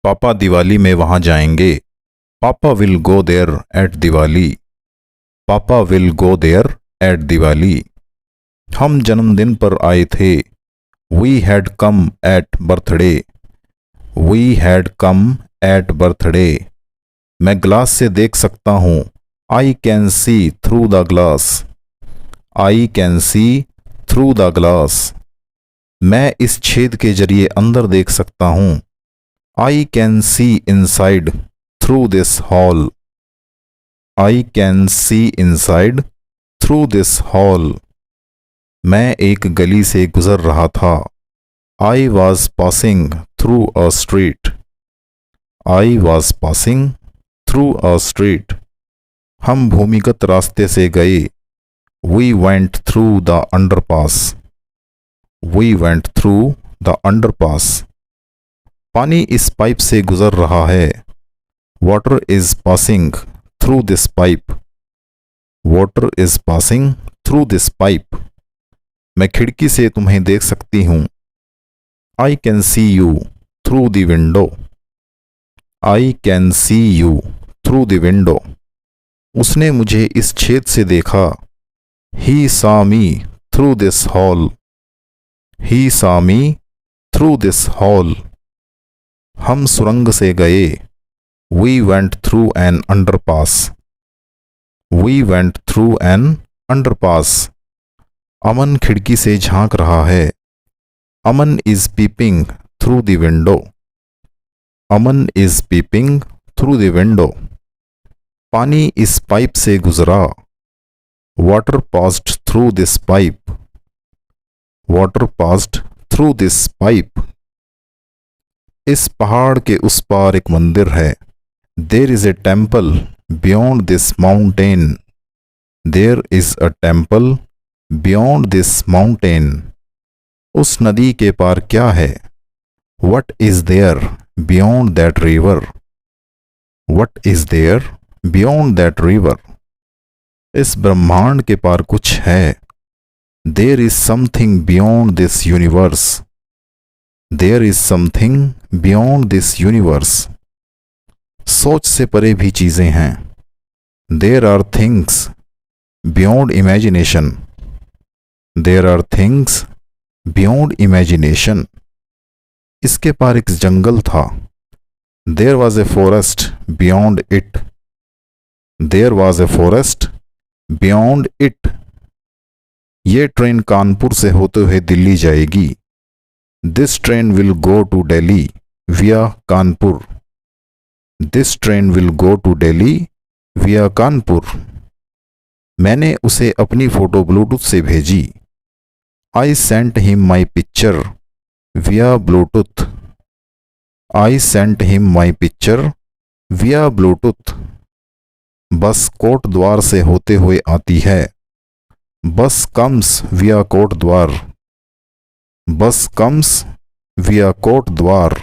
पापा दिवाली में वहां जाएंगे। पापा will go there at Diwali. पापा will go there at Diwali. हम जन्मदिन पर आए थे। We had come at birthday. We had come at birthday. मैं ग्लास से देख सकता हूँ। I can see through the glass. I can see through the glass. मैं इस छेद के जरिए अंदर देख सकता हूँ। I can see inside through this hole. I can see inside through this hall. मैं एक गली से गुजर रहा था। I was passing through a street. I was passing through a street. हम भूमिगत रास्ते से गए। We went through the underpass. We went through the underpass. पानी इस पाइप से गुजर रहा है। Water is passing through this pipe. Water is passing through this pipe. मैं खिड़की से तुम्हें देख सकती हूँ। I can see you through the window. I can see you through the window. उसने मुझे इस छेद से देखा। He saw me through this hole. He saw me through this hole. हम सुरंग से गए। We went through an underpass. We went through an underpass. Aman खिड़की से झांक रहा है। Aman is peeping through the window. Aman is peeping through the window. पानी इस पाइप से गुजरा। Water passed through this pipe. Water passed through this pipe. इस पहाड़ के उस पार एक मंदिर है। There is a temple beyond this mountain. There is a temple beyond this mountain. उस नदी के पार क्या है? What is there beyond that river. What is there beyond that river. इस ब्रह्मांड के पार कुछ है। There is something beyond this universe. There is something beyond this universe. सोच से परे भी चीजें हैं। There are things beyond imagination. There are things beyond imagination. इसके पार एक जंगल था। There was a forest beyond it. There was a forest beyond it. ये ट्रेन कानपुर से होते हुए दिल्ली जाएगी। This train will go to Delhi via Kanpur. This train will go to Delhi via Kanpur. मैंने उसे अपनी फोटो ब्लूटूथ से भेजी। I sent him my picture via Bluetooth. I sent him my picture via Bluetooth. Bus Kotdwar से होते हुए आती है। बस कम्स विया कोट द्वार। बस कम्स विया कोट द्वार।